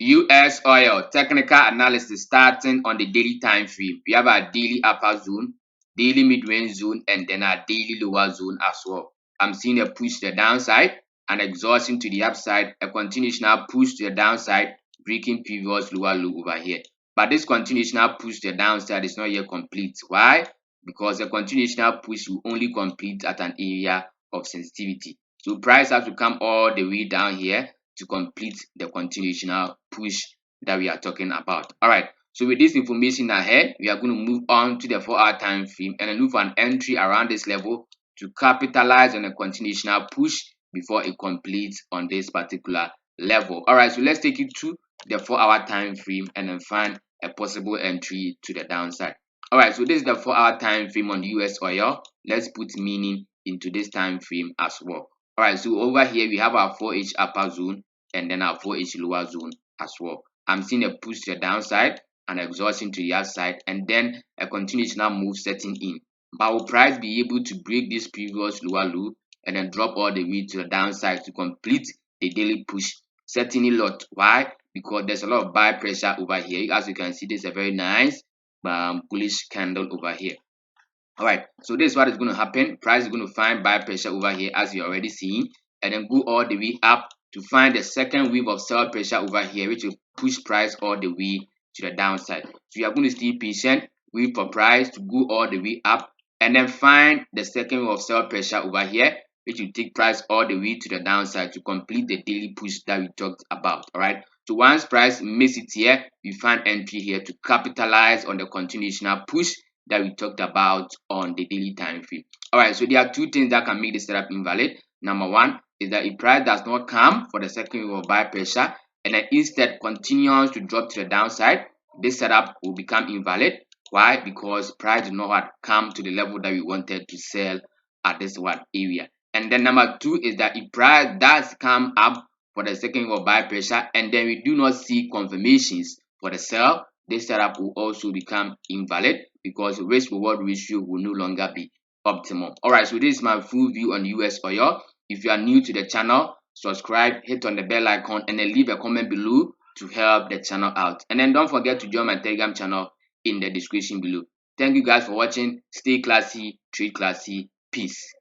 US oil technical analysis starting on the daily time frame. We have our daily upper zone, daily mid-range zone, and then our daily lower zone as well. I'm seeing a push to the downside, an exhaustion to the upside, a continuational push to the downside, breaking previous lower low over here. But this continuational push to the downside is not yet complete. Why? Because the continuational push will only complete at an area of sensitivity. So price has to come all the way down here to complete the continuational push that we are talking about. All right, so with this information ahead, we are going to move on to the 4-hour time frame and then look for an entry around this level to capitalize on a continuational push before it completes on this particular level. All right, so let's take it to the 4-hour time frame and then find a possible entry to the downside. All right, so this is the 4-hour time frame on US oil. Let's put meaning into this time frame as well. All right, so over here we have our 4H upper zone and then our 4H lower zone as well. I'm seeing a push to the downside, an exhaustion to the upside, and then a continuational move setting in. But will price be able to break this previous lower low and then drop all the way to the downside to complete the daily push? Certainly not. Why? Because there's a lot of buy pressure over here. As you can see, this is a very nice bullish candle over here. All right, so this is what is going to happen. Price is going to find buy pressure over here, as you're already seeing, and then go all the way up to find the second wave of sell pressure over here, which will push price all the way to the downside. So you are going to stay patient, wait for price to go all the way up, and then find the second wave of sell pressure over here, which will take price all the way to the downside to complete the daily push that we talked about. All right, so once price makes it here, we find entry here to capitalize on the continuational push that we talked about on the daily time frame. All right, so there are two things that can make the setup invalid. Number one is that if price does not come for the second wave of buy pressure and then instead continues to drop to the downside, this setup will become invalid. Why? Because price did not come to the level that we wanted to sell at this one area. And then number two is that if price does come up for the second wave of buy pressure and then we do not see confirmations for the sell, this setup will also become invalid because risk reward ratio will no longer be optimal. All right, so this is my full view on US oil. If you are new to the channel, subscribe, hit on the bell icon, and then leave a comment below to help the channel out. And then don't forget to join my Telegram channel in the description below. Thank you guys for watching. Stay classy, trade classy. Peace.